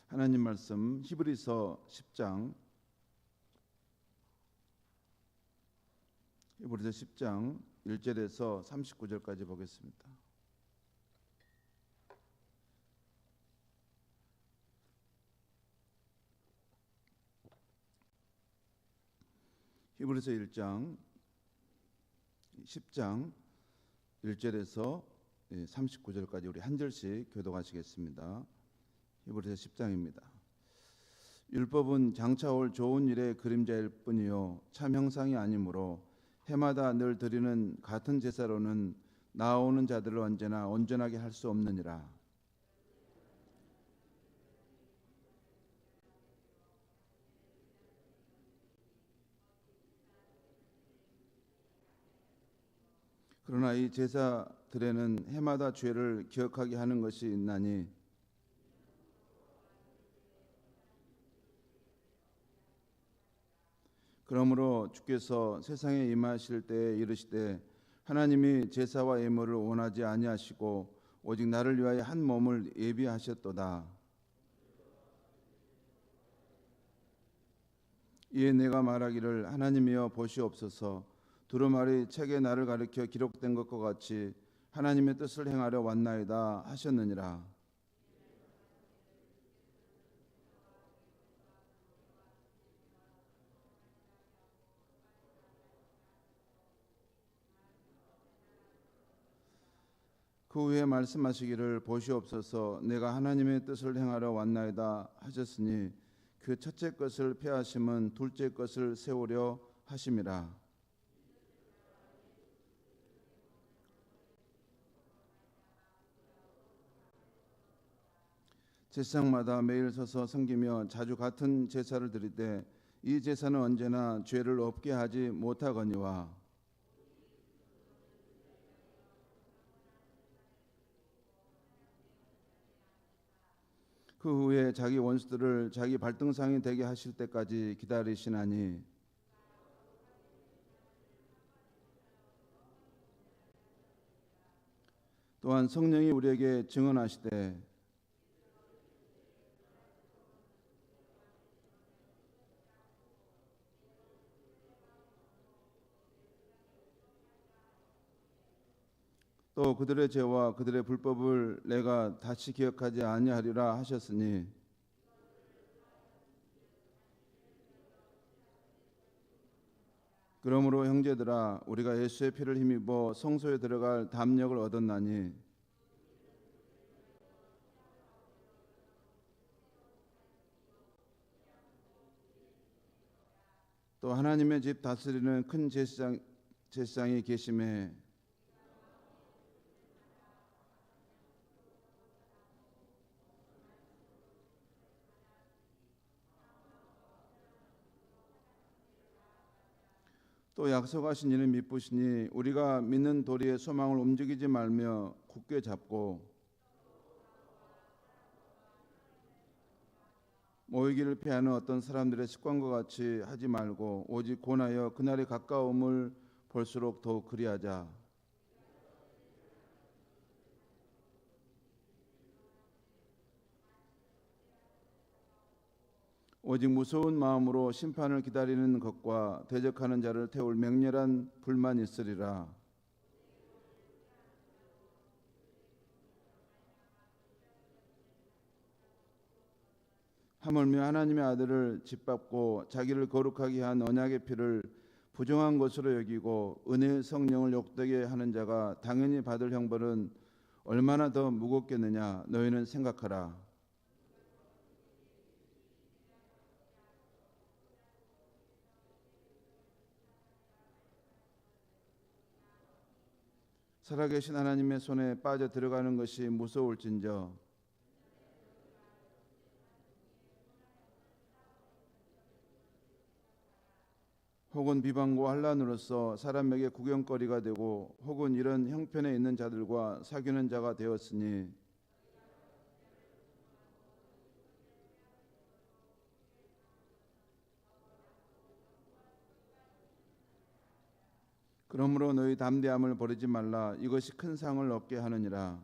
하나님 말씀 히브리서 10장 1절에서 39절까지 보겠습니다. 히브리서 10장 1절에서 39절까지 우리 한 절씩 교독하시겠습니다. 히브리서 10장입니다. 율법은 장차 올 좋은 일의 그림자일 뿐이요 참 형상이 아니므로 해마다 늘 드리는 같은 제사로는 나아오는 자들을 언제나 온전하게 할 수 없느니라. 그러나 이 제사들에는 해마다 죄를 기억하게 하는 것이 있나니 그러므로 주께서 세상에 임하실 때에 이르시되 하나님이 제사와 예물을 원하지 아니하시고 오직 나를 위하여 한 몸을 예비하셨도다. 이에 내가 말하기를 하나님이여 보시옵소서 두루마리 책에 나를 가리켜 기록된 것과 같이 하나님의 뜻을 행하려 왔나이다 하셨느니라. 그 후에 말씀하시기를 보시옵소서 내가 하나님의 뜻을 행하려 왔나이다 하셨으니 그 첫째 것을 폐하심은 둘째 것을 세우려 하심이라. 제사장마다 매일 서서 섬기며 자주 같은 제사를 드리되 이 제사는 언제나 죄를 없게 하지 못하거니와 그 후에 자기 원수들을 자기 발등상이 되게 하실 때까지 기다리시나니 또한 성령이 우리에게 증언하시되 또 그들의 죄와 그들의 불법을 내가 다시 기억하지 아니하리라 하셨으니 그러므로 형제들아 우리가 예수의 피를 힘입어 성소에 들어갈 담력을 얻었나니 또 하나님의 집 다스리는 큰 제사장이 계심에 또 약속하신 이는 미쁘시니 우리가 믿는 도리의 소망을 움직이지 말며 굳게 잡고 모이기를 피하는 어떤 사람들의 습관과 같이 하지 말고 오직 고나여 그날이 가까움을 볼수록 더욱 그리하자. 오직 무서운 마음으로 심판을 기다리는 것과 대적하는 자를 태울 맹렬한 불만 있으리라. 하물며 하나님의 아들을 짓밟고 자기를 거룩하게 한 언약의 피를 부정한 것으로 여기고 은혜의 성령을 욕되게 하는 자가 당연히 받을 형벌은 얼마나 더 무겁겠느냐 너희는 생각하라. 살아계신 하나님의 손에 빠져 들어가는 것이 무서울진저 혹은 비방과 환난으로서 사람에게 구경거리가 되고 혹은 이런 형편에 있는 자들과 사귀는 자가 되었으니 그러므로 너희 담대함을 버리지 말라. 이것이 큰 상을 얻게 하느니라.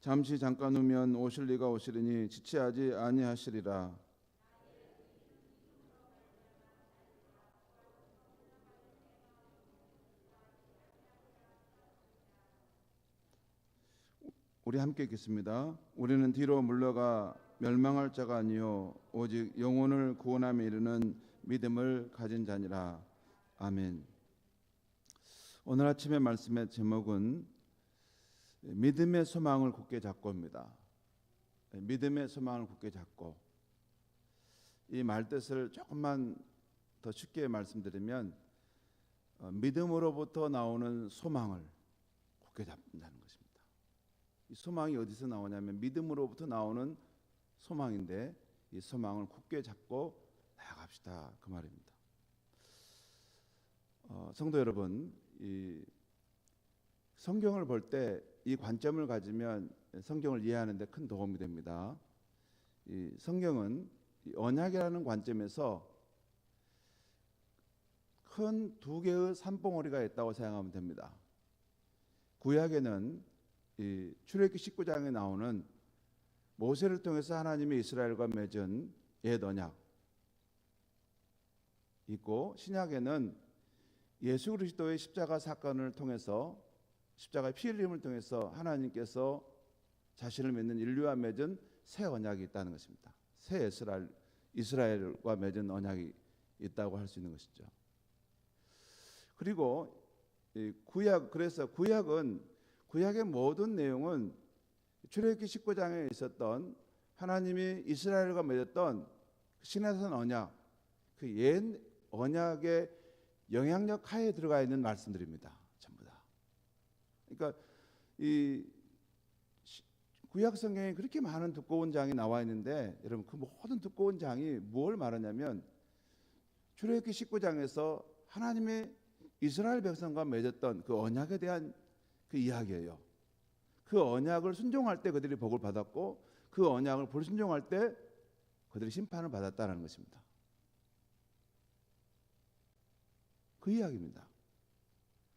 잠시 잠깐 후면 오실 이가 오시리니 지체하지 아니하시리라. 우리 함께 읽겠습니다. 우리는 뒤로 물러가 멸망할 자가 아니요 오직 영혼을 구원함에 이르는 믿음을 가진 자니라. 아멘. 오늘 아침의 말씀의 제목은 믿음의 소망을 굳게 잡고입니다. 믿음의 소망을 굳게 잡고. 이 말뜻을 조금만 더 쉽게 말씀드리면 믿음으로부터 나오는 소망을 굳게 잡는다는 것입니다. 이 소망이 어디서 나오냐면 믿음으로부터 나오는 소망인데 이 소망을 굳게 잡고 나아갑시다, 그 말입니다. 성도 여러분, 이 성경을 볼 때 이 관점을 가지면 성경을 이해하는 데 큰 도움이 됩니다. 이 성경은 이 언약이라는 관점에서 큰 두 개의 산봉우리가 있다고 생각하면 됩니다. 구약에는 이 출애굽기 19장에 나오는 모세를 통해서 하나님이 이스라엘과 맺은 옛 언약 있고, 신약에는 예수 그리스도의 십자가 사건을 통해서 십자가의 피 흘림을 통해서 하나님께서 자신을 믿는 인류와 맺은 새 언약이 있다는 것입니다. 새 이스라엘과 맺은 언약이 있다고 할 수 있는 것이죠. 그리고 그래서 구약의 모든 내용은 출애굽기 19장에 있었던 하나님이 이스라엘과 맺었던 시내산 언약, 그 옛 언약의 영향력 하에 들어가 있는 말씀들입니다. 전부 다. 그러니까 이 구약 성경에 그렇게 많은 두꺼운 장이 나와 있는데, 여러분 그 모든 두꺼운 장이 뭘 말하냐면 출애굽기 19장에서 하나님의 이스라엘 백성과 맺었던 그 언약에 대한 그 이야기예요. 그 언약을 순종할 때 그들이 복을 받았고, 그 언약을 불순종할 때 그들이 심판을 받았다는 것입니다. 그 이야기입니다.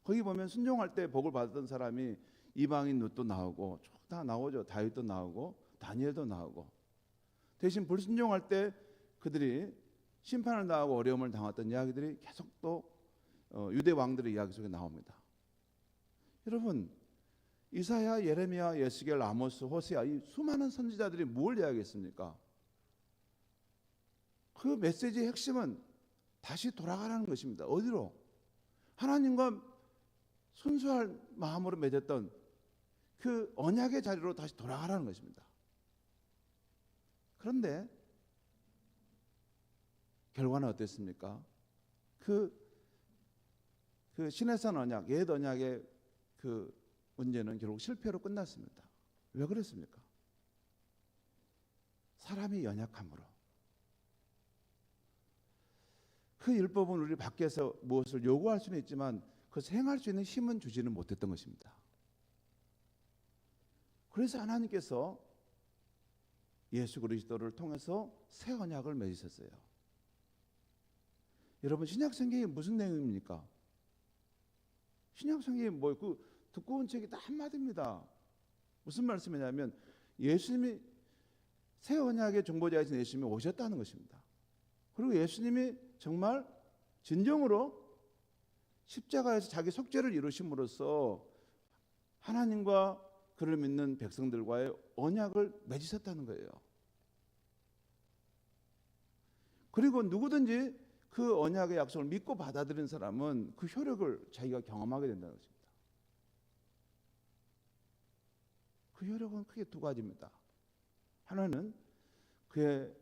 거기 보면 순종할 때 복을 받았던 사람이 이방인 룻도 나오고 다 나오죠. 다윗도 나오고 다니엘도 나오고, 대신 불순종할 때 그들이 심판을 당하고 어려움을 당했던 이야기들이 계속 또 유대 왕들의 이야기 속에 나옵니다. 여러분, 이사야, 예레미야, 예스겔, 아모스, 호세아, 이 수많은 선지자들이 뭘 이야기했습니까? 그 메시지의 핵심은 다시 돌아가라는 것입니다. 어디로? 하나님과 순수한 마음으로 맺었던 그 언약의 자리로 다시 돌아가라는 것입니다. 그런데 결과는 어땠습니까? 그 시내산 언약, 옛 언약의 그 문제는 결국 실패로 끝났습니다. 왜 그랬습니까? 사람이 연약함으로. 그 율법은 우리 밖에서 무엇을 요구할 수는 있지만 그것을 행할 수 있는 힘은 주지는 못했던 것입니다. 그래서 하나님께서 예수 그리스도를 통해서 새 언약을 맺으셨어요. 여러분, 신약 성경이 무슨 내용입니까? 신약 성경이 뭐 그 두꺼운 책이 딱 한마디입니다. 무슨 말씀이냐면 예수님이 새 언약의 중보자이신 예수님이 오셨다는 것입니다. 그리고 예수님이 정말 진정으로 십자가에서 자기 속죄를 이루심으로써 하나님과 그를 믿는 백성들과의 언약을 맺으셨다는 거예요. 그리고 누구든지 그 언약의 약속을 믿고 받아들인 사람은 그 효력을 자기가 경험하게 된다는 것입니다. 그 효력은 크게 두 가지입니다. 하나는 그의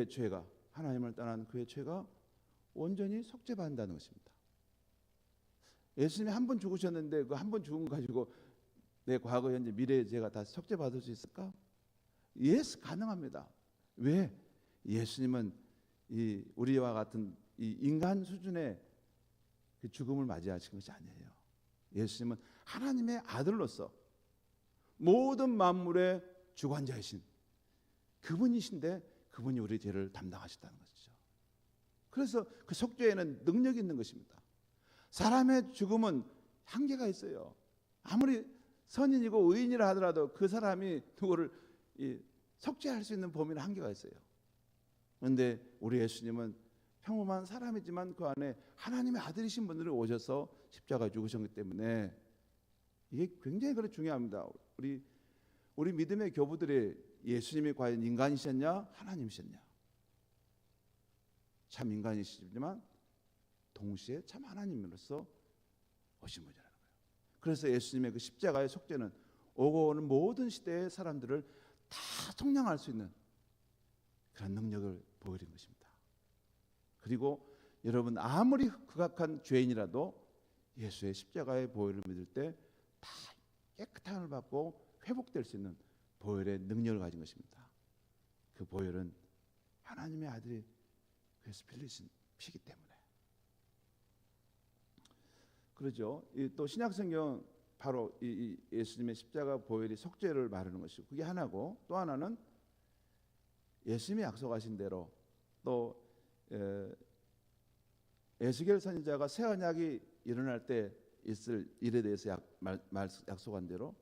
죄가, 하나님을 떠난 그의 죄가 온전히 속죄받는다는 것입니다. 예수님이 한 번 죽으셨는데 그 한 번 죽은 거 가지고 내 과거, 현재, 미래의 죄가 다 속죄받을 수 있을까? 예스, 가능합니다. 왜? 예수님은 이 우리와 같은 이 인간 수준의 그 죽음을 맞이하신 것이 아니에요. 예수님은 하나님의 아들로서 모든 만물의 주관자이신 그분이신데 그분이 우리 죄를 담당하셨다는 것이죠. 그래서 그 속죄에는 능력이 있는 것입니다. 사람의 죽음은 한계가 있어요. 아무리 선인이고 의인이라 하더라도 그 사람이 누구를 속죄할 수 있는 범위는 한계가 있어요. 그런데 우리 예수님은 평범한 사람이지만 그 안에 하나님의 아들이신 분들이 오셔서 십자가에 죽으셨기 때문에 이게 굉장히 중요합니다. 우리 믿음의 교부들이 예수님이 과연 인간이셨냐 하나님이셨냐? 참 인간이시지만 동시에 참 하나님으로서 오신 분이라는 거예요. 그래서 예수님의 그 십자가의 속죄는 오고 오는 모든 시대의 사람들을 다 속량할 수 있는 그런 능력을 보여드린 것입니다. 그리고 여러분 아무리 극악한 죄인이라도 예수의 십자가의 보혈을 믿을 때 다 깨끗함을 받고 회복될 수 있는 보혈의 능력을 가진 것입니다. 그 보혈은 하나님의 아들이 그래서 빌리신 피기 때문에 그러죠. 또 신약성경 바로 이 예수님의 십자가 보혈이 속죄를 말하는 것이고 그게 하나고 또 하나는 예수님이 약속하신 대로 또 에스겔 선지자가 새 언약이 일어날 때 있을 일에 대해서 약속한 대로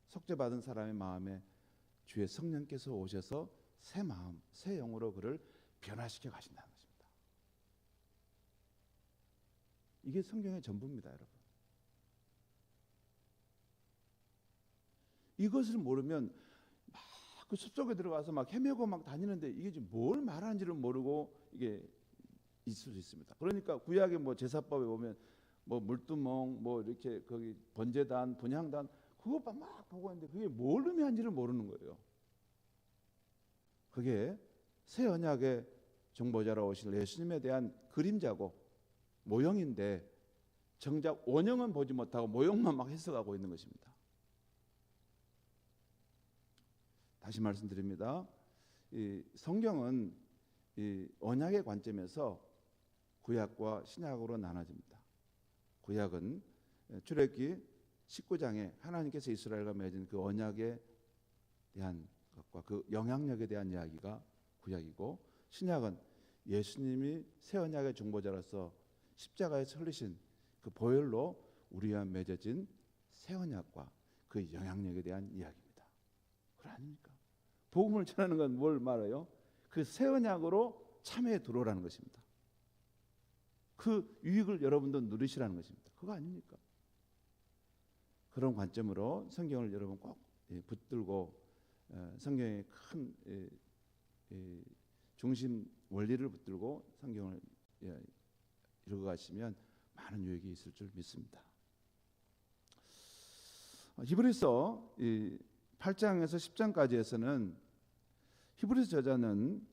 속죄받은 사람의 마음에 주의 성령께서 오셔서 새 마음, 새 영으로 그를 변화시켜 가신다는 것입니다. 이게 성경의 전부입니다, 여러분. 이것을 모르면 막 그 숲속에 들어가서 막 헤매고 막 다니는데 이게 지금 뭘 말하는지를 모르고 이게 있을 수 있습니다. 그러니까 구약의 뭐 제사법에 보면 뭐 물두멍 뭐 이렇게 거기 번제단, 분향단 그것 막 보고 있는데 그게 뭘 의미하는지를 모르는 거예요. 그게 새 언약의 중보자로 오실 예수님에 대한 그림자고 모형인데 정작 원형은 보지 못하고 모형만 막 해석하고 있는 것입니다. 다시 말씀드립니다. 이 성경은 이 언약의 관점에서 구약과 신약으로 나눠집니다. 구약은 출애굽기 19장에 하나님께서 이스라엘과 맺은 그 언약에 대한 것과 그 영향력에 대한 이야기가 구약이고 신약은 예수님이 새 언약의 중보자로서 십자가에 설리신 그 보혈로 우리와 맺어진 새 언약과 그 영향력에 대한 이야기입니다. 그거 아닙니까? 복음을 전하는 건 뭘 말해요? 그 새 언약으로 참여에 들어오라는 것입니다. 그 유익을 여러분도 누리시라는 것입니다. 그거 아닙니까? 그런 관점으로 성경을 여러분 꼭 붙들고 성경의 큰 중심 원리를 붙들고 성경을 읽어가시면 많은 유익이 있을 줄 믿습니다. 히브리서 8장에서 10장까지에서는 히브리서 저자는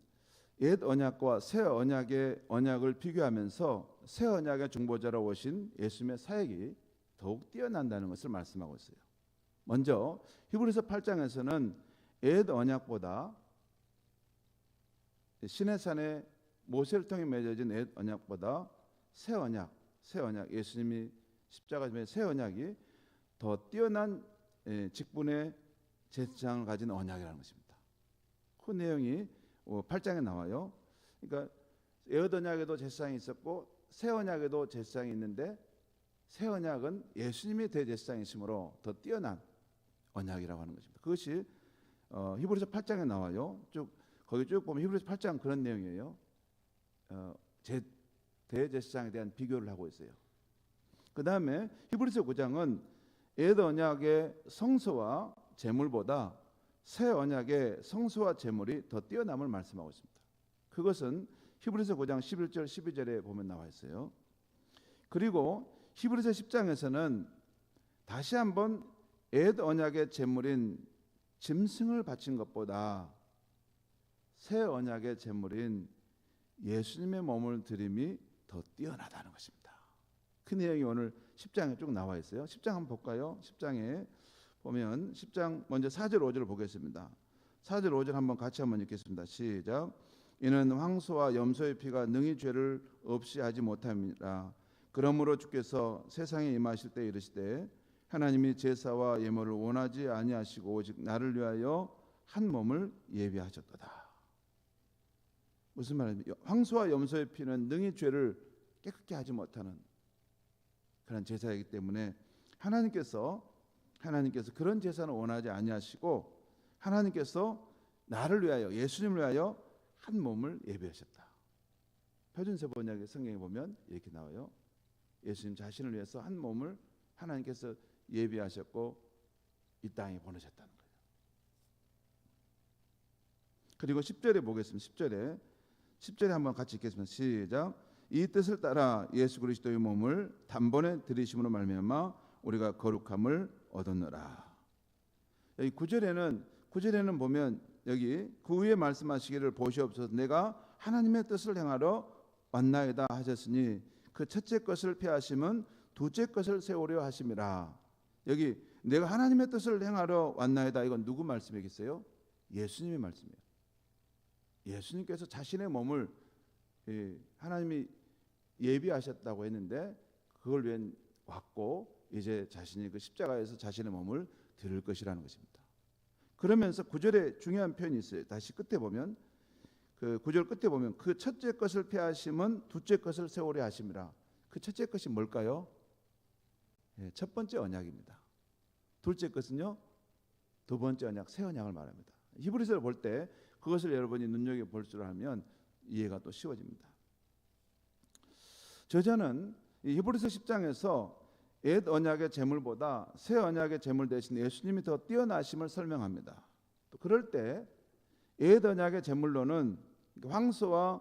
옛 언약과 새 언약의 언약을 비교하면서 새 언약의 중보자로 오신 예수님의 사역이 더욱 뛰어난다는 것을 말씀하고 있어요. 먼저 히브리서 8장에서는 옛 언약보다 시내산의 모세를 통해 맺어진 옛 언약보다 새 언약 예수님이 십자가의 새 언약이 더 뛰어난 직분의 제사장을 가진 언약이라는 것입니다. 그 내용이 8장에 나와요. 그러니까 옛 언약에도 제사장이 있었고 새 언약에도 제사장이 있는데 새 언약은 예수님이 대제사장이시므로 더 뛰어난 언약이라고 하는 것입니다. 그것이 히브리서 8장에 나와요. 거기 쭉 보면 히브리서 8장 그런 내용이에요. 대제사장에 대한 비교를 하고 있어요. 그 다음에 히브리서 9장은 옛 언약의 성소와 제물보다 새 언약의 성소와 제물이 더 뛰어남을 말씀하고 있습니다. 그것은 히브리서 9장 11절 12절에 보면 나와 있어요. 그리고 히브리서 10장에서는 다시 한번 옛 언약의 제물인 짐승을 바친 것보다 새 언약의 제물인 예수님의 몸을 드림이 더 뛰어나다는 것입니다. 그 내용이 오늘 10장에 쭉 나와 있어요. 10장 한번 볼까요? 10장에 보면 10장 먼저 4절 5절을 보겠습니다. 4절 5절 한번 같이 한번 읽겠습니다. 시작. 이는 황소와 염소의 피가 능히 죄를 없이 하지 못함이라. 그러므로 주께서 세상에 임하실 때 이르시되 하나님이 제사와 예물을 원하지 아니하시고 오직 나를 위하여 한 몸을 예비하셨도다. 무슨 말입니까? 황소와 염소의 피는 능히 죄를 깨끗게 하지 못하는 그런 제사이기 때문에 하나님께서 그런 제사는 원하지 아니하시고 하나님께서 나를 위하여, 예수님을 위하여 한 몸을 예비하셨다. 표준세 번역의 성경에 보면 이렇게 나와요. 예수님 자신을 위해서 한 몸을 하나님께서 예비하셨고 이 땅에 보내셨다는 거예요. 그리고 10절에 보겠습니다. 10절에 한번 같이 읽겠습니다. 시작. 이 뜻을 따라 예수 그리스도의 몸을 단번에 들이심으로 말미암아 우리가 거룩함을 얻었노라. 여기 9절에는 보면 여기 그 위에 말씀하시기를 보시옵소서 내가 하나님의 뜻을 행하러 왔나이다 하셨으니 그 첫째 것을 피하심은 둘째 것을 세우려 하심이라. 여기 내가 하나님의 뜻을 행하러 왔나이다, 이건 누구 말씀이겠어요? 예수님의 말씀이에요. 예수님께서 자신의 몸을 하나님이 예비하셨다고 했는데 그걸 위해 왔고 이제 자신이 그 십자가에서 자신의 몸을 드릴 것이라는 것입니다. 그러면서 9절에 중요한 표현이 있어요. 다시 끝에 보면 그 9절 끝에 보면 그 첫째 것을 피하심은 둘째 것을 세우려 하심이라. 그 첫째 것이 뭘까요? 첫 번째 언약입니다. 둘째 것은요, 두 번째 언약, 새 언약을 말합니다. 히브리서를 볼 때 그것을 여러분이 눈여겨 볼 줄 알면 이해가 또 쉬워집니다. 저자는 이 히브리서 10장에서 옛 언약의 제물보다 새 언약의 제물 대신 예수님이 더 뛰어나심을 설명합니다. 또 그럴 때 옛 언약의 제물로는 황소와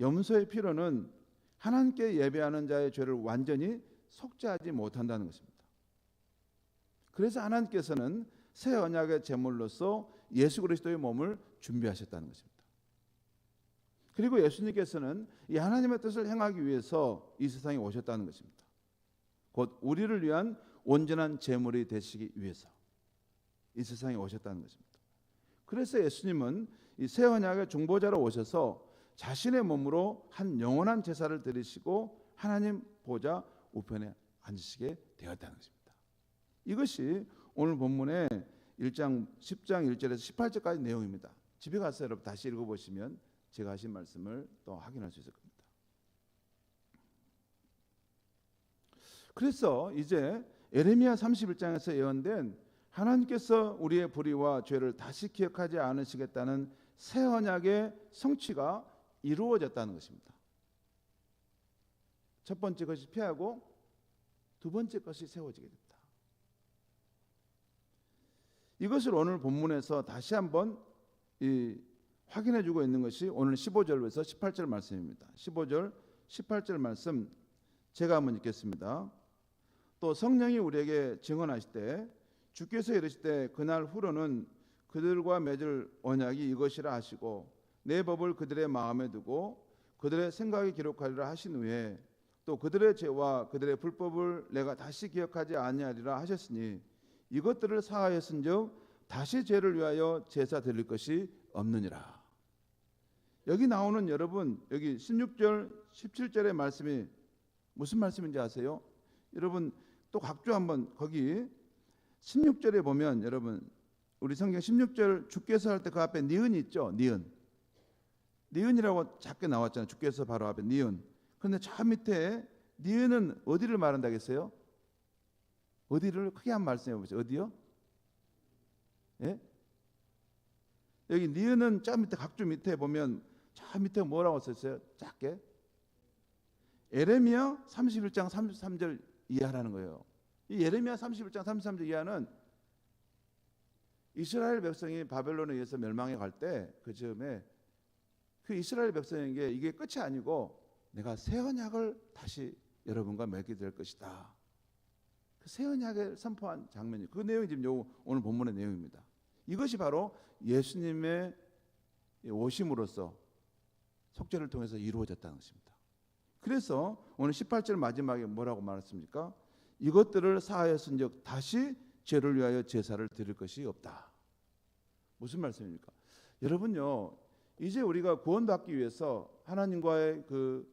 염소의 피로는 하나님께 예배하는 자의 죄를 완전히 속죄하지 못한다는 것입니다. 그래서 하나님께서는 새 언약의 제물로서 예수 그리스도의 몸을 준비하셨다는 것입니다. 그리고 예수님께서는 이 하나님의 뜻을 행하기 위해서 이 세상에 오셨다는 것입니다. 곧 우리를 위한 온전한 제물이 되시기 위해서 이 세상에 오셨다는 것입니다. 그래서 예수님은 이 새 언약의 중보자로 오셔서 자신의 몸으로 한 영원한 제사를 드리시고 하나님 보좌 우편에 앉으시게 되었다는 것입니다. 이것이 오늘 본문의 1장 10장 1절에서 18절까지 내용입니다. 집에 가서 여러분 다시 읽어보시면 제가 하신 말씀을 또 확인할 수 있을 겁니다. 그래서 이제 예레미야 31장에서 예언된 하나님께서 우리의 불의와 죄를 다시 기억하지 않으시겠다는 새 언약의 성취가 이루어졌다는 것입니다. 첫 번째 것이 피하고 두 번째 것이 세워지게 됐다. 이것을 오늘 본문에서 다시 한번 확인해 주고 있는 것이 오늘 15절에서 18절 말씀입니다. 15절 18절 말씀 제가 한번 읽겠습니다. 또 성령이 우리에게 증언하실 때 주께서 이르시되 그날 후로는 그들과 맺을 언약이 이것이라 하시고 내 법을 그들의 마음에 두고 그들의 생각에 기록하리라 하신 후에 또 그들의 죄와 그들의 불법을 내가 다시 기억하지 아니하리라 하셨으니 이것들을 사하였은즉 다시 죄를 위하여 제사 드릴 것이 없느니라. 여기 나오는 여러분 여기 16절 17절의 말씀이 무슨 말씀인지 아세요? 여러분 또 각주 한번 거기 16절에 보면 여러분 우리 성경 16절 주께서 할 때 그 앞에 니은이 있죠. 니은이라고 작게 나왔잖아요. 주께서 바로 앞에 니은. 그런데 저 밑에 니은은 어디를 말한다겠어요? 어디를 크게 한번 말씀해 보세요. 어디요? 예? 여기 니은은 저 밑에 각주 밑에 보면 저 밑에 뭐라고 썼어요? 작게 예레미야 31장 33절 이하라는 거예요. 이 예레미야 31장 33절 이하는 이스라엘 백성이 바벨론에 의해서 멸망해 갈 때 그 즈음에 그 이스라엘 백성에게 이게 끝이 아니고 내가 새 언약을 다시 여러분과 맺게 될 것이다. 그 새 언약을 선포한 장면이 그 내용이 지금 오늘 본문의 내용입니다. 이것이 바로 예수님의 오심으로써 속죄를 통해서 이루어졌다는 것입니다. 그래서 오늘 18절 마지막에 뭐라고 말했습니까? 이것들을 사하였은즉 다시 죄를 위하여 제사를 드릴 것이 없다. 무슨 말씀입니까? 여러분요, 이제 우리가 구원받기 위해서 하나님과의 그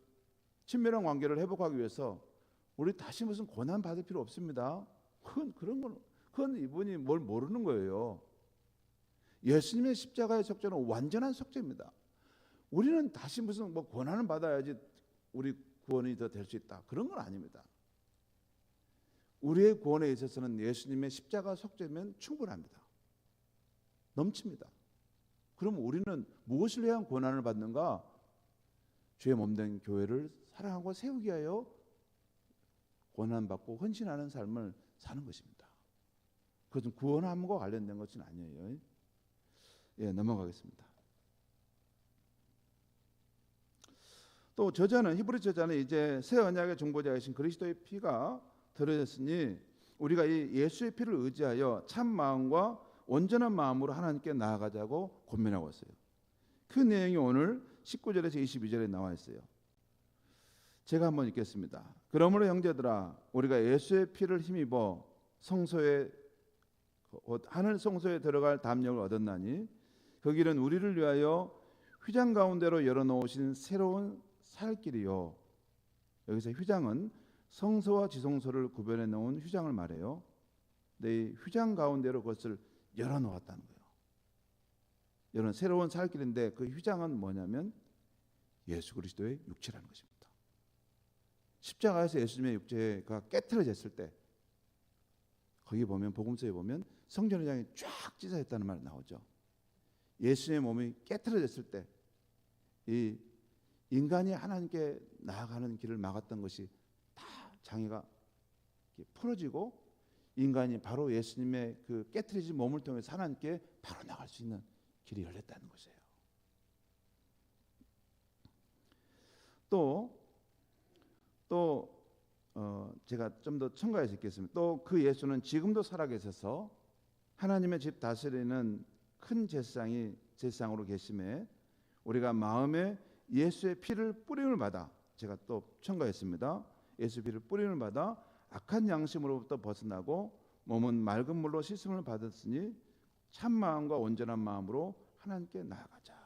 친밀한 관계를 회복하기 위해서 우리 다시 무슨 고난 받을 필요 없습니다. 그건 이분이 뭘 모르는 거예요. 예수님의 십자가의 속죄는 완전한 속죄입니다. 우리는 다시 무슨 뭐 고난을 받아야지 우리 구원이 더 될 수 있다. 그런 건 아닙니다. 우리의 구원에 있어서는 예수님의 십자가 속죄면 충분합니다. 넘칩니다. 그럼 우리는 무엇을 위한 고난을 받는가? 주의 몸된 교회를 사랑하고 세우기 위하여 고난받고 헌신하는 삶을 사는 것입니다. 그것은 구원함과 관련된 것은 아니에요. 예, 넘어가겠습니다. 또 저자는, 히브리 저자는 이제 새 언약의 중보자이신 그리스도의 피가 드러졌으니 우리가 이 예수의 피를 의지하여 참 마음과 온전한 마음으로 하나님께 나아가자고 권면하고 있어요. 그 내용이 오늘 19절에서 22절에 나와 있어요. 제가 한번 읽겠습니다. 그러므로 형제들아, 우리가 예수의 피를 힘입어 성소에 곧 하늘 성소에 들어갈 담력을 얻었나니 그 길은 우리를 위하여 휘장 가운데로 열어놓으신 새로운 살길이요. 여기서 휘장은 성소와 지성소를 구별해 놓은 휘장을 말해요. 이 휘장 가운데로 그것을 열어놓았다는 거예요. 이런 새로운 살길인데 그 휘장은 뭐냐면 예수 그리스도의 육체라는 것입니다. 십자가에서 예수님의 육체가 깨트려졌을 때 거기 보면 복음서에 보면 성전회장이 쫙 찢어졌다는 말이 나오죠. 예수님의 몸이 깨트려졌을 때 이 인간이 하나님께 나아가는 길을 막았던 것이 다 장애가 풀어지고 인간이 바로 예수님의 그 깨트려진 몸을 통해서 하나님께 바로 나갈 수 있는 길이 열렸다는 것이에요. 제가 좀 더 첨가해서 읽겠습니다. 또 그 예수는 지금도 살아계셔서 하나님의 집 다스리는 큰 제사장으로 계심에 우리가 마음에 예수의 피를 뿌림을 받아, 제가 또 첨가했습니다. 예수의 피를 뿌림을 받아 악한 양심으로부터 벗어나고 몸은 맑은 물로 씻음을 받았으니 참 마음과 온전한 마음으로 하나님께 나아가자.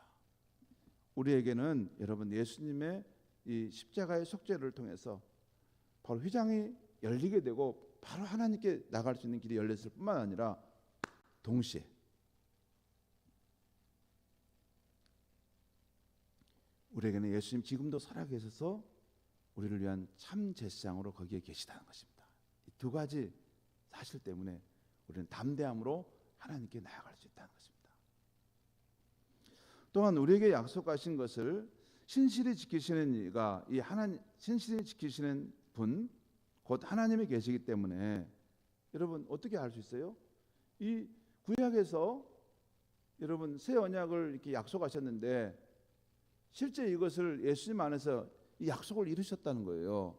우리에게는 여러분 예수님의 이 십자가의 속죄를 통해서 바로 휘장이 열리게 되고 바로 하나님께 나갈 수 있는 길이 열렸을 뿐만 아니라 동시에 우리에게는 예수님 지금도 살아계셔서 우리를 위한 참 제사장으로 거기에 계시다는 것입니다. 이 두 가지 사실 때문에 우리는 담대함으로 하나님께 나아갈 수 있다는 것입니다. 또한 우리에게 약속하신 것을 신실히 지키시는 이가 이 하나님 신실히 지키시는 분 곧 하나님이 계시기 때문에 여러분 어떻게 알 수 있어요? 이 구약에서 여러분 새 언약을 이렇게 약속하셨는데 실제 이것을 예수님 안에서 이 약속을 이루셨다는 거예요.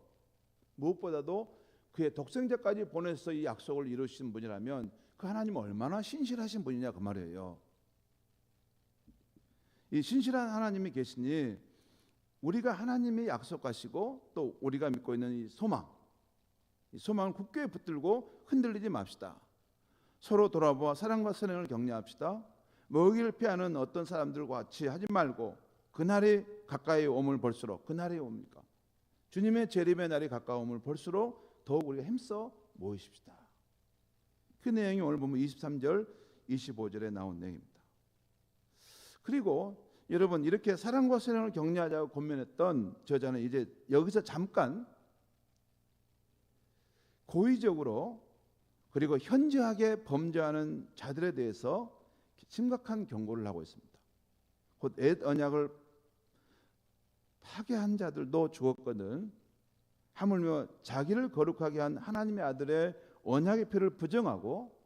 무엇보다도 그의 독생자까지 보내서 이 약속을 이루신 분이라면 그 하나님은 얼마나 신실하신 분이냐 그 말이에요. 이 신실한 하나님이 계시니 우리가 하나님이 약속하시고 또 우리가 믿고 있는 이 소망을 굳게 붙들고 흔들리지 맙시다. 서로 돌아보아 사랑과 선행을 격려합시다. 먹이를 피하는 어떤 사람들과 같이 하지 말고 그날이 가까이 오물 볼수록, 그날이 옵니까? 주님의 재림의 날이 가까움을 볼수록 더욱 우리가 힘써 모이십시다. 그 내용이 오늘 보면 23절 25절에 나온 내용입니다. 그리고 여러분 이렇게 사랑과 선행을 격려하자고 권면했던 저자는 이제 여기서 잠깐 고의적으로 그리고 현저하게 범죄하는 자들에 대해서 심각한 경고를 하고 있습니다. 곧 옛 언약을 파괴한 자들도 죽었거든 하물며 자기를 거룩하게 한 하나님의 아들의 언약의 피를 부정하고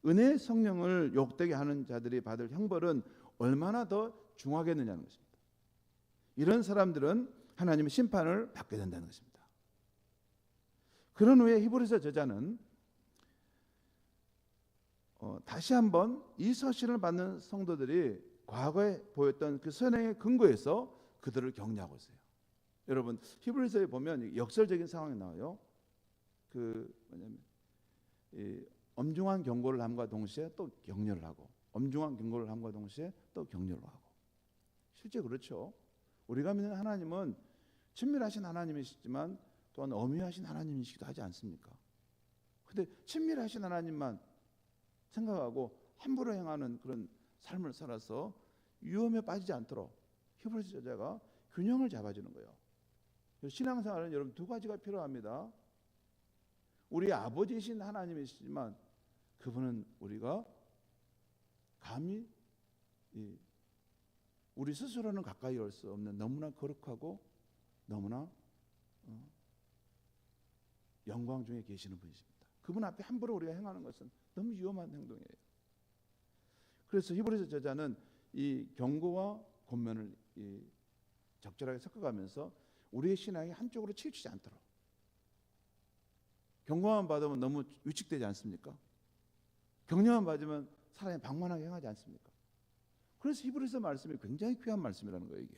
은혜의 성령을 욕되게 하는 자들이 받을 형벌은 얼마나 더 중하겠느냐는 것입니다. 이런 사람들은 하나님의 심판을 받게 된다는 것입니다. 그런 후에 히브리서 저자는 다시 한번 이 서신을 받는 성도들이 과거에 보였던 그 선행의 근거에서 그들을 격려하고 있어요. 여러분 히브리서에 보면 역설적인 상황이 나와요. 이 엄중한 경고를 함과 동시에 또 격려를 하고 엄중한 경고를 함과 동시에 또 격려를 하고 실제 그렇죠. 우리가 믿는 하나님은 친밀하신 하나님이시지만 또한 엄유하신 하나님이시기도 하지 않습니까? 그런데 친밀하신 하나님만 생각하고 함부로 행하는 그런 삶을 살아서 위험에 빠지지 않도록 히브리서 저자가 균형을 잡아주는 거예요. 신앙생활은 여러분 두 가지가 필요합니다. 우리 아버지이신 하나님이시지만 그분은 우리가 감히 우리 스스로는 가까이 올 수 없는 너무나 거룩하고 너무나 영광 중에 계시는 분이십니다. 그분 앞에 함부로 우리가 행하는 것은 너무 위험한 행동이에요. 그래서 히브리서 저자는 이 경고와 권면을 적절하게 섞어가면서 우리의 신앙이 한쪽으로 치우치지 않도록, 경고만 받으면 너무 위축되지 않습니까? 격려만 받으면 사람이 방만하게 행하지 않습니까? 그래서 히브리서 말씀이 굉장히 귀한 말씀이라는 거예요. 이게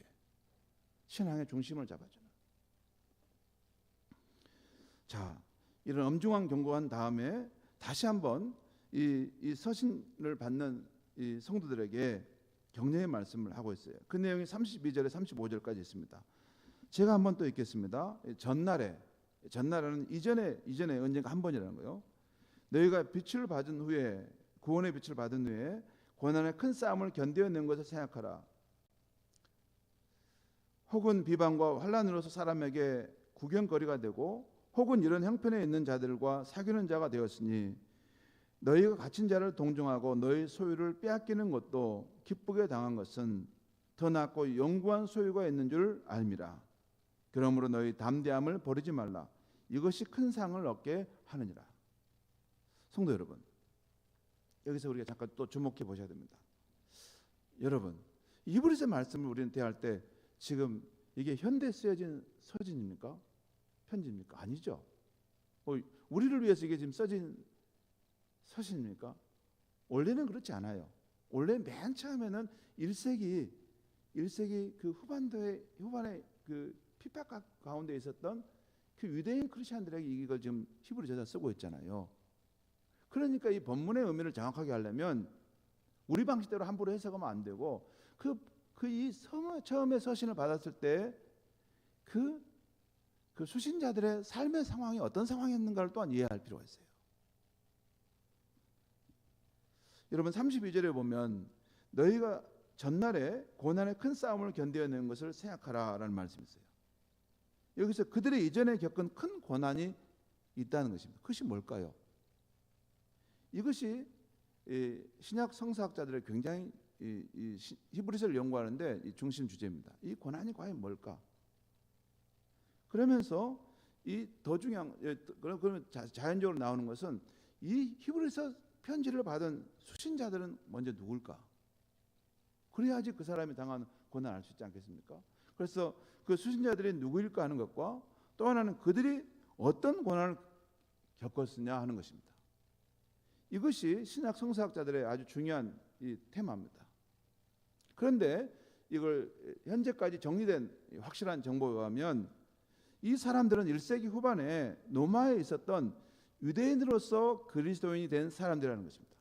신앙의 중심을 잡아주는. 자, 이런 엄중한 경고한 다음에 다시 한번 이 서신을 받는 이 성도들에게 격려의 말씀을 하고 있어요. 그 내용이 32절에 35절까지 있습니다. 제가 한번 또 읽겠습니다. 전날에는 이전에 언젠가 한 번이라는 거예요. 너희가 빛을 받은 후에, 구원의 빛을 받은 후에 고난의 큰 싸움을 견뎌낸 것을 생각하라. 혹은 비방과 환난으로서 사람에게 구경거리가 되고, 혹은 이런 형편에 있는 자들과 사귀는 자가 되었으니 너희가 갇힌 자를 동정하고 너희 소유를 빼앗기는 것도 기쁘게 당한 것은 더 낫고 영구한 소유가 있는 줄 알미라. 그러므로 너희 담대함을 버리지 말라. 이것이 큰 상을 얻게 하느니라. 성도 여러분, 여기서 우리가 잠깐 또 주목해 보셔야 됩니다. 여러분, 히브리서 말씀을 우리는 대할 때 지금 이게 현대 쓰여진 서신입니까? 편지입니까? 아니죠. 우리를 위해서 이게 지금 써진 서신입니까? 원래는 그렇지 않아요. 원래 맨 처음에는 1세기 그 후반에 그 핍박 가운데 있었던 그 유대인 크리스천들에게 이걸 지금 히브리 저자 쓰고 있잖아요. 그러니까 이 본문의 의미를 정확하게 하려면 우리 방식대로 함부로 해석하면 안 되고 이 처음에 서신을 받았을 때 그 수신자들의 삶의 상황이 어떤 상황이었는가를 또한 이해할 필요가 있어요. 여러분 32절에 보면 너희가 전날에 고난의 큰 싸움을 견뎌내는 것을 생각하라라는 말씀이 있어요. 여기서 그들이 이전에 겪은 큰 고난이 있다는 것입니다. 그것이 뭘까요? 이것이 신약 성서학자들의 굉장히 히브리서를 연구하는데 이 중심 주제입니다. 이 고난이 과연 뭘까? 그러면서 이 더 중요한 그러면 자연적으로 나오는 것은 이 히브리서 편지를 받은 수신자들은 먼저 누굴까? 그래야지 그 사람이 당한 고난을 알 수 있지 않겠습니까? 그래서 그 수신자들이 누구일까 하는 것과 또 하나는 그들이 어떤 고난을 겪었느냐 하는 것입니다. 이것이 신약 성서학자들의 아주 중요한 이 테마입니다. 그런데 이걸 현재까지 정리된 확실한 정보에 의하면 이 사람들은 1세기 후반에 로마에 있었던 유대인으로서 그리스도인이 된 사람들이라는 것입니다.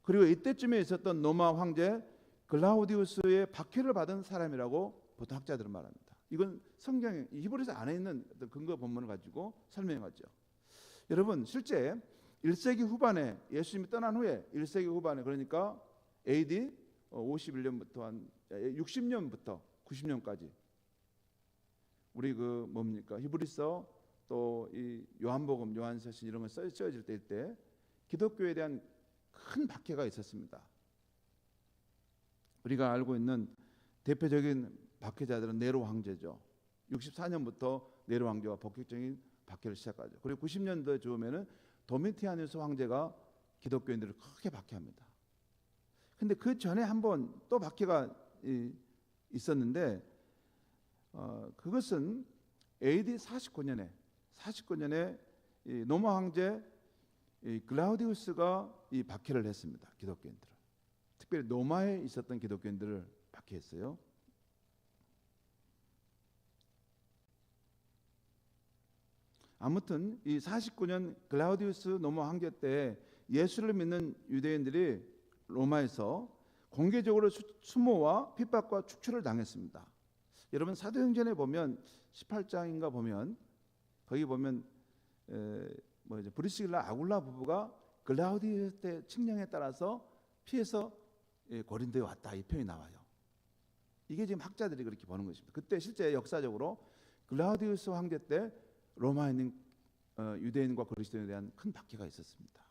그리고 이때쯤에 있었던 로마 황제 글라우디우스의 박해를 받은 사람이라고 보통 학자들은 말합니다. 이건 성경에 히브리서 안에 있는 어떤 근거 본문을 가지고 설명하죠. 여러분 실제 1세기 후반에 예수님이 떠난 후에 1세기 후반에 그러니까 AD 51년부터 한 60년부터 90년까지 우리 그 뭡니까 히브리서 또 이 요한복음, 요한서신 이런 거 써질 때일 때 기독교에 대한 큰 박해가 있었습니다. 우리가 알고 있는 대표적인 박해자들은 네로 황제죠. 64년부터 네로 황제와 본격적인 박해를 시작하죠. 그리고 90년도에 즈음에는 도미티아누스 황제가 기독교인들을 크게 박해합니다. 근데 그 전에 한번 또 박해가 있었는데 그것은 AD 49년에 이 로마 황제 글라우디우스가 이 박해를 했습니다. 기독교인들을. 특별히 로마에 있었던 기독교인들을 박해했어요. 아무튼 이 49년 글라우디우스 로마 황제 때 예수를 믿는 유대인들이 로마에서 공개적으로 수모와 핍박과 축출을 당했습니다. 여러분 사도행전에 보면 18장인가 보면 거기 보면 브리스길라 아굴라 부부가 글라우디우스 때 칙령에 따라서 피해서 고린도에 왔다 이 표현이 나와요. 이게 지금 학자들이 그렇게 보는 것입니다. 그때 실제 역사적으로 글라우디우스 황제 때 로마에 있는 유대인과 그리스도인에 대한 큰 박해가 있었습니다.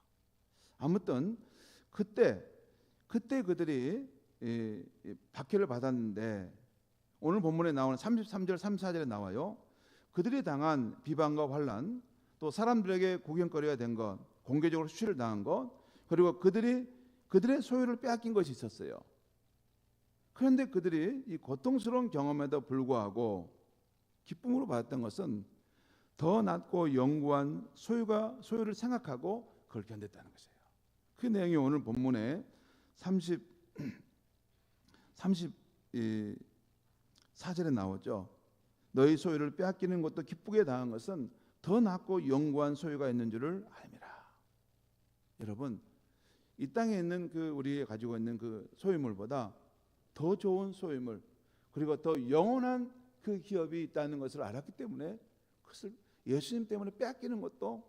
아무튼 그때 그들이 박해를 받았는데 오늘 본문에 나오는 33절 34절에 나와요. 그들이 당한 비방과 환난, 또 사람들에게 구경거리가 된 것, 공개적으로 수치를 당한 것, 그리고 그들의 소유를 빼앗긴 것이 있었어요. 그런데 그들이 이 고통스러운 경험에도 불구하고 기쁨으로 받았던 것은 더 낮고 영구한 소유를 생각하고 그걸 견뎠다는 것이에요. 그 내용이 오늘 본문에 34절에 나오죠. 너희 소유를 빼앗기는 것도 기쁘게 당한 것은 더 낮고 영구한 소유가 있는 줄을 알미라. 여러분, 이 땅에 있는 우리가 가지고 있는 그 소유물보다 더 좋은 소유물, 그리고 더 영원한 그 기업이 있다는 것을 알았기 때문에 그것을 예수님 때문에 빼앗기는 것도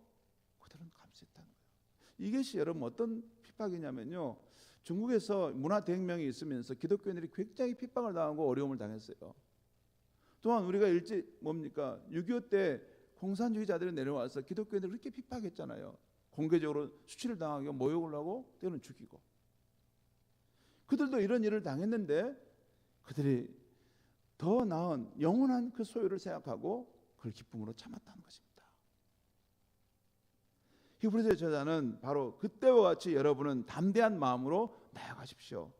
그들은 감수했다는 거예요. 이것이 여러분 어떤 핍박이냐면요, 중국에서 문화대혁명이 있으면서 기독교인들이 굉장히 핍박을 당하고 어려움을 당했어요. 또한 우리가 6.25 때 공산주의자들이 내려와서 기독교인들을 그렇게 핍박했잖아요. 공개적으로 수치를 당하고 모욕을 하고 때로는 죽이고. 그들도 이런 일을 당했는데 그들이 더 나은 영원한 그 소유를 생각하고 그걸 기쁨으로 참았다는 것입니다. 히브리서 저자는 바로 그때와 같이 여러분은 담대한 마음으로 나아가십시오.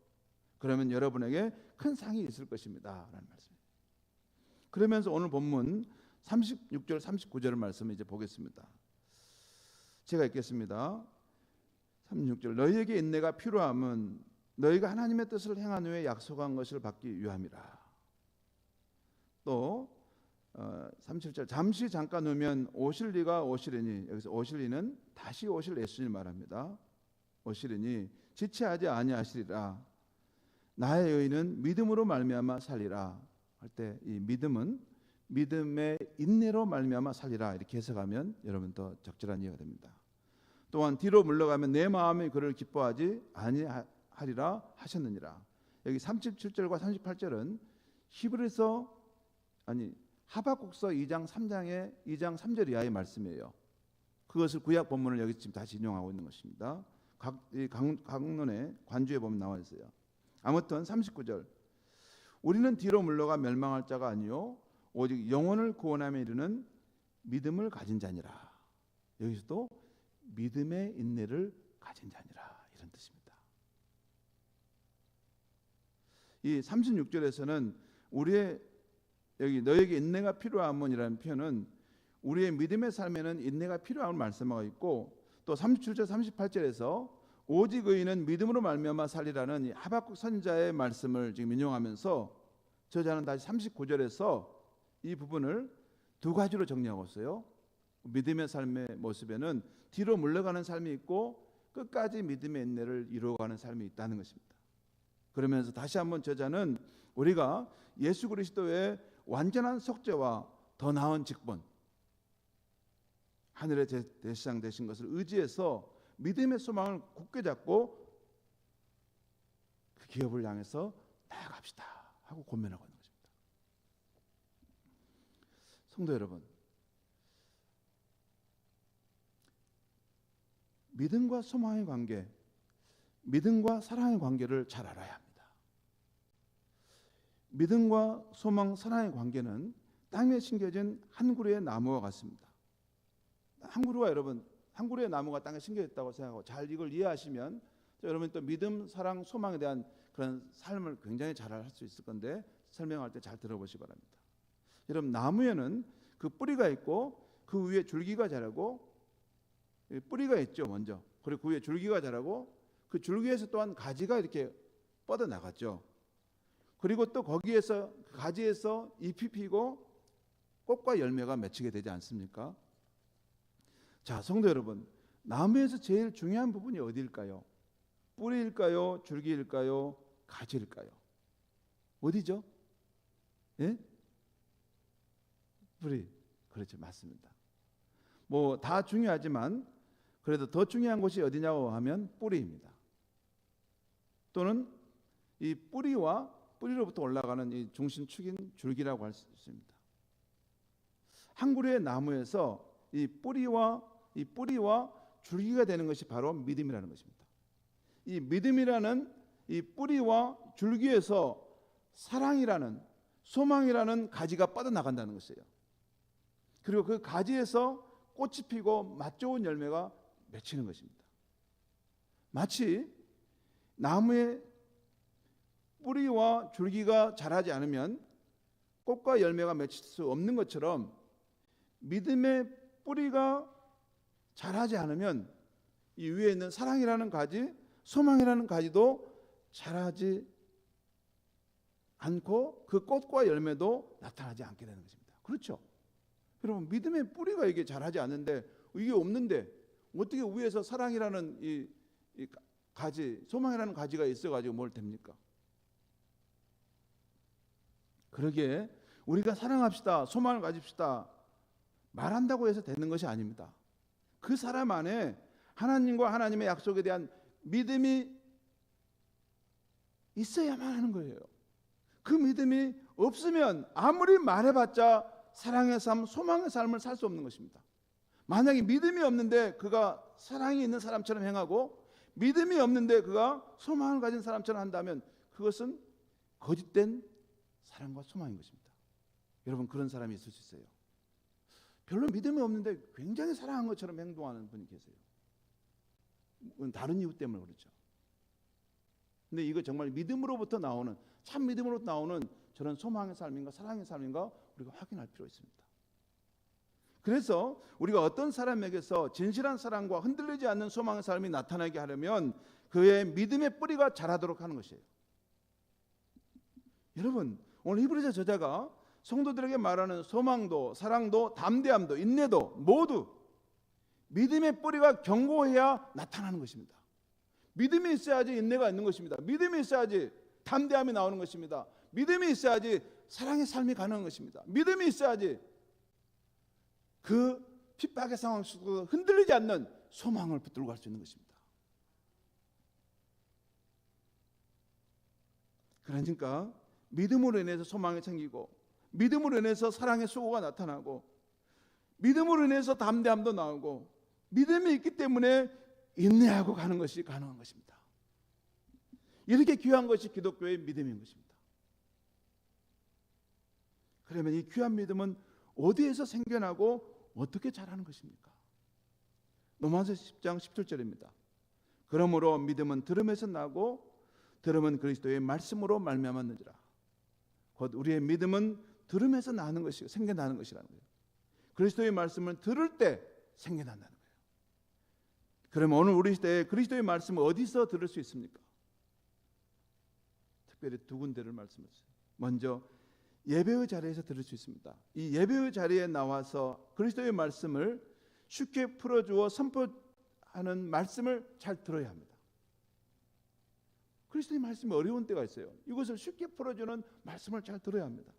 그러면 여러분에게 큰 상이 있을 것입니다 라는 말씀입니다. 그러면서 오늘 본문 36절 39절의 말씀을 이제 보겠습니다. 제가 읽겠습니다. 36절, 너희에게 인내가 필요함은 너희가 하나님의 뜻을 행한 후에 약속한 것을 받기 위함이라. 또 37절, 잠시 잠깐 후면 오실 리가 오시리니, 여기서 오실 리는 다시 오실 예수님을 말합니다. 오시리니 지체하지 아니하시리라. 나의 의인은 믿음으로 말미암아 살리라. 할 때 이 믿음은 믿음의 인내로 말미암아 살리라 이렇게 해석하면 여러분 더 적절한 이해가 됩니다. 또한 뒤로 물러가면 내 마음이 그를 기뻐하지 아니하리라 하셨느니라. 여기 37절과 38절은 하박국서 2장 3절 이하의 말씀이에요. 그것을 구약 본문을 여기 지금 다시 인용하고 있는 것입니다. 강론의 관주에 보면 나와 있어요. 아무튼 39절, 우리는 뒤로 물러가 멸망할 자가 아니요 오직 영혼을 구원함에 이르는 믿음을 가진 자니라. 여기서도 믿음의 인내를 가진 자니라 이런 뜻입니다. 이 36절에서는 여기 너에게 인내가 필요함이라는 표현은 우리의 믿음의 삶에는 인내가 필요함을 말씀하고 있고, 또 37절 38절에서 오직 의인은 믿음으로 말미암아 살리라는 이 하박국 선지자의 말씀을 지금 인용하면서 저자는 다시 39절에서 이 부분을 두 가지로 정리하고 있어요. 믿음의 삶의 모습에는 뒤로 물러가는 삶이 있고 끝까지 믿음의 인내를 이루어가는 삶이 있다는 것입니다. 그러면서 다시 한번 저자는 우리가 예수 그리스도의 완전한 속죄와 더 나은 직분, 하늘의 대제사장 되신 것을 의지해서 믿음의 소망을 굳게 잡고 그 기업을 향해서 나아갑시다 하고 권면하고 있는 것입니다. 성도 여러분, 믿음과 소망의 관계, 믿음과 사랑의 관계를 잘 알아야 합니다. 믿음과 소망, 사랑의 관계는 땅에 심겨진 한 그루의 나무와 같습니다. 한 그루의 나무가 땅에 심겨졌다고 생각하고 잘 이걸 이해하시면 여러분이 또 믿음, 사랑, 소망에 대한 그런 삶을 굉장히 잘 할 수 있을 건데 설명할 때 잘 들어보시기 바랍니다. 여러분, 나무에는 그 뿌리가 있고 그 위에 줄기가 자라고, 뿌리가 있죠 먼저. 그리고 그 위에 줄기가 자라고 그 줄기에서 또한 가지가 이렇게 뻗어 나갔죠. 그리고 또 거기에서 가지에서 잎이 피고 꽃과 열매가 맺히게 되지 않습니까? 자, 성도 여러분, 나무에서 제일 중요한 부분이 어디일까요? 뿌리일까요? 줄기일까요? 가지일까요? 어디죠? 예? 뿌리. 그렇죠, 맞습니다. 뭐 다 중요하지만 그래도 더 중요한 곳이 어디냐고 하면 뿌리입니다. 또는 이 뿌리로부터 올라가는 이 중심축인 줄기라고 할 수 있습니다. 한 그루의 나무에서 이 뿌리와 줄기가 되는 것이 바로 믿음이라는 것입니다. 이 믿음이라는 이 뿌리와 줄기에서 사랑이라는, 소망이라는 가지가 뻗어나간다는 것이에요. 그리고 그 가지에서 꽃이 피고 맛 좋은 열매가 맺히는 것입니다. 마치 나무의 뿌리와 줄기가 자라지 않으면 꽃과 열매가 맺힐 수 없는 것처럼 믿음의 뿌리가 자라지 않으면 이 위에 있는 사랑이라는 가지, 소망이라는 가지도 자라지 않고 그 꽃과 열매도 나타나지 않게 되는 것입니다. 그렇죠? 여러분, 믿음의 뿌리가 이게 자라지 않는데, 이게 없는데 어떻게 위에서 사랑이라는 이 가지, 소망이라는 가지가 있어가지고 뭘 됩니까? 그러기에 우리가 사랑합시다, 소망을 가집시다 말한다고 해서 되는 것이 아닙니다. 그 사람 안에 하나님과 하나님의 약속에 대한 믿음이 있어야만 하는 거예요. 그 믿음이 없으면 아무리 말해봤자 사랑의 삶, 소망의 삶을 살 수 없는 것입니다. 만약에 믿음이 없는데 그가 사랑이 있는 사람처럼 행하고 믿음이 없는데 그가 소망을 가진 사람처럼 한다면 그것은 거짓된 사랑과 소망인 것입니다. 여러분, 그런 사람이 있을 수 있어요. 별로 믿음이 없는데 굉장히 사랑한 것처럼 행동하는 분이 계세요. 다른 이유 때문에 그렇죠. 근데 이거 정말 믿음으로부터 나오는, 참 믿음으로부터 나오는 저런 소망의 삶인가 사랑의 삶인가 우리가 확인할 필요가 있습니다. 그래서 우리가 어떤 사람에게서 진실한 사랑과 흔들리지 않는 소망의 삶이 나타나게 하려면 그의 믿음의 뿌리가 자라도록 하는 것이에요. 여러분, 오늘 히브리서 저자가 성도들에게 말하는 소망도 사랑도 담대함도 인내도 모두 믿음의 뿌리가 견고해야 나타나는 것입니다. 믿음이 있어야지 인내가 있는 것입니다. 믿음이 있어야지 담대함이 나오는 것입니다. 믿음이 있어야지 사랑의 삶이 가능한 것입니다. 믿음이 있어야지 그 핍박의 상황 속에서 흔들리지 않는 소망을 붙들고 갈 수 있는 것입니다. 그러니까 믿음으로 인해서 소망이 생기고 믿음으로 인해서 사랑의 수고가 나타나고 믿음으로 인해서 담대함도 나오고 믿음이 있기 때문에 인내하고 가는 것이 가능한 것입니다. 이렇게 귀한 것이 기독교의 믿음인 것입니다. 그러면 이 귀한 믿음은 어디에서 생겨나고 어떻게 자라는 것입니까? 로마서 10장 17절입니다. 그러므로 믿음은 들음에서 나고 들음은 그리스도의 말씀으로 말미암았느니라. 곧 우리의 믿음은 들음에서 나는 것이 생겨나는 것이라는 거예요. 그리스도의 말씀을 들을 때 생겨난다는 거예요. 그러면 오늘 우리 시대에 그리스도의 말씀을 어디서 들을 수 있습니까? 특별히 두 군데를 말씀했어요. 먼저 예배의 자리에서 들을 수 있습니다. 이 예배의 자리에 나와서 그리스도의 말씀을 쉽게 풀어주어 선포하는 말씀을 잘 들어야 합니다. 그리스도의 말씀이 어려운 때가 있어요. 이것을 쉽게 풀어주는 말씀을 잘 들어야 합니다.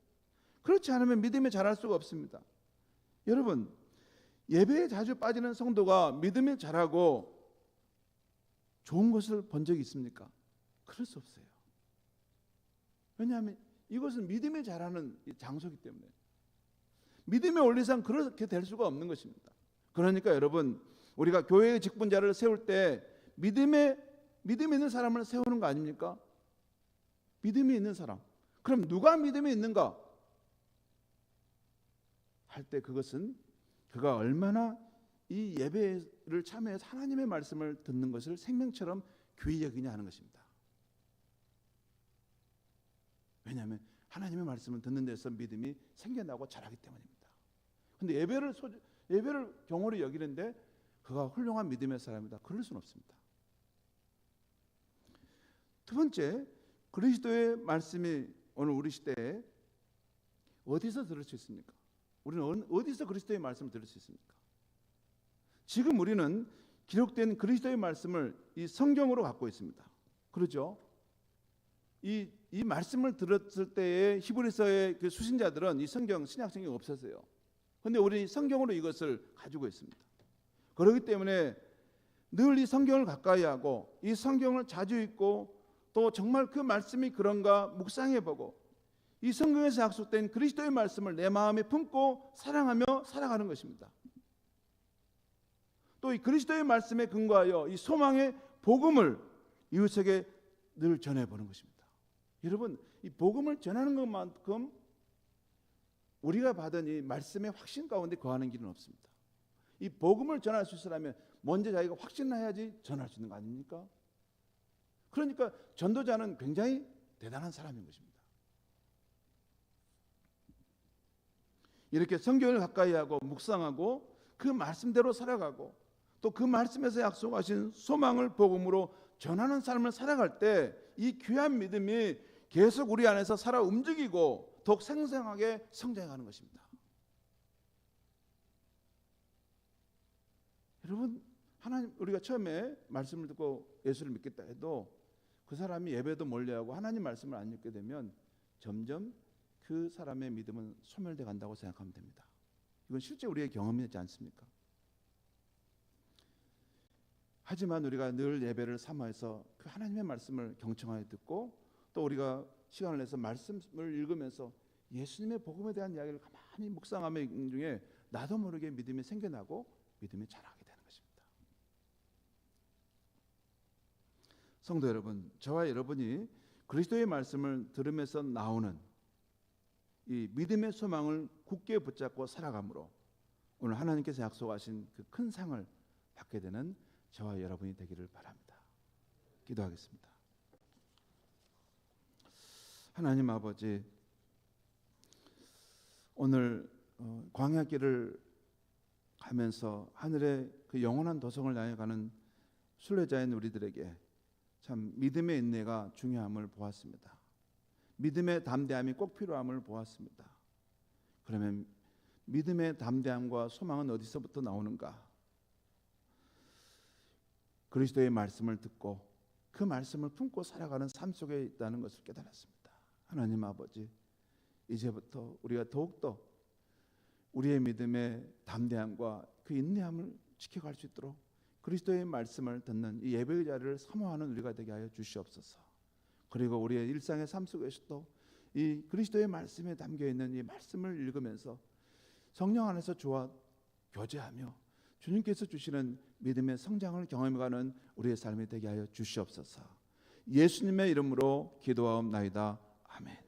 그렇지 않으면 믿음에 자랄 수가 없습니다. 여러분, 예배에 자주 빠지는 성도가 믿음에 자라고 좋은 것을 본 적이 있습니까? 그럴 수 없어요. 왜냐하면 이것은 믿음에 자라는 장소이기 때문에 믿음의 원리상 그렇게 될 수가 없는 것입니다. 그러니까 여러분, 우리가 교회의 직분자를 세울 때 믿음이 있는 사람을 세우는 거 아닙니까? 믿음이 있는 사람. 그럼 누가 믿음이 있는가? 할 때 그것은 그가 얼마나 이 예배를 참여해서 하나님의 말씀을 듣는 것을 생명처럼 귀히 여기냐 하는 것입니다. 왜냐하면 하나님의 말씀을 듣는 데서 믿음이 생겨나고 자라기 때문입니다. 그런데 예배를 경홀히 여기는데 그가 훌륭한 믿음의 사람이다, 그럴 수는 없습니다. 두 번째, 그리스도의 말씀이 오늘 우리 시대에 어디서 들을 수 있습니까? 우리는 어디서 그리스도의 말씀을 들을 수 있습니까? 지금 우리는 기록된 그리스도의 말씀을 이 성경으로 갖고 있습니다. 그렇죠? 이 말씀을 들었을 때의 히브리서의 그 수신자들은 이 성경, 신약 성경이 없었어요. 그런데 우리 성경으로 이것을 가지고 있습니다. 그렇기 때문에 늘 이 성경을 가까이 하고 이 성경을 자주 읽고 또 정말 그 말씀이 그런가 묵상해보고 이 성경에서 약속된 그리스도의 말씀을 내 마음에 품고 사랑하며 살아가는 것입니다. 또 이 그리스도의 말씀에 근거하여 이 소망의 복음을 이웃에게 늘 전해보는 것입니다. 여러분, 이 복음을 전하는 것만큼 우리가 받은 이 말씀의 확신 가운데 거하는 길은 없습니다. 이 복음을 전할 수 있으려면 먼저 자기가 확신해야지 전할 수 있는 거 아닙니까? 그러니까 전도자는 굉장히 대단한 사람인 것입니다. 이렇게 성경을 가까이 하고 묵상하고 그 말씀대로 살아가고 또 그 말씀에서 약속하신 소망을 복음으로 전하는 삶을 살아갈 때 이 귀한 믿음이 계속 우리 안에서 살아 움직이고 더욱 생생하게 성장하는 것입니다. 여러분, 하나님, 우리가 처음에 말씀을 듣고 예수를 믿겠다 해도 그 사람이 예배도 멀리하고 하나님 말씀을 안 읽게 되면 점점 그 사람의 믿음은 소멸돼 간다고 생각하면 됩니다. 이건 실제 우리의 경험이지 않습니까? 하지만 우리가 늘 예배를 삼아서 그 하나님의 말씀을 경청하여 듣고 또 우리가 시간을 내서 말씀을 읽으면서 예수님의 복음에 대한 이야기를 가만히 묵상하며 읽는 중에 나도 모르게 믿음이 생겨나고 믿음이 자라게 되는 것입니다. 성도 여러분, 저와 여러분이 그리스도의 말씀을 들으면서 나오는 이 믿음의 소망을 굳게 붙잡고 살아감으로 오늘 하나님께서 약속하신 그 큰 상을 받게 되는 저와 여러분이 되기를 바랍니다. 기도하겠습니다. 하나님 아버지, 오늘 광야길을 가면서 하늘의 그 영원한 도성을 향해 가는 순례자인 우리들에게 참 믿음의 인내가 중요함을 보았습니다. 믿음의 담대함이 꼭 필요함을 보았습니다. 그러면 믿음의 담대함과 소망은 어디서부터 나오는가? 그리스도의 말씀을 듣고 그 말씀을 품고 살아가는 삶 속에 있다는 것을 깨달았습니다. 하나님 아버지, 이제부터 우리가 더욱더 우리의 믿음의 담대함과 그 인내함을 지켜갈 수 있도록 그리스도의 말씀을 듣는 이 예배의 자리를 사모하는 우리가 되게 하여 주시옵소서. 그리고 우리의 일상의 삶 속에서도 이 그리스도의 말씀에 담겨있는 이 말씀을 읽으면서 성령 안에서 주와 교제하며 주님께서 주시는 믿음의 성장을 경험해가는 우리의 삶이 되게 하여 주시옵소서. 예수님의 이름으로 기도하옵나이다. 아멘.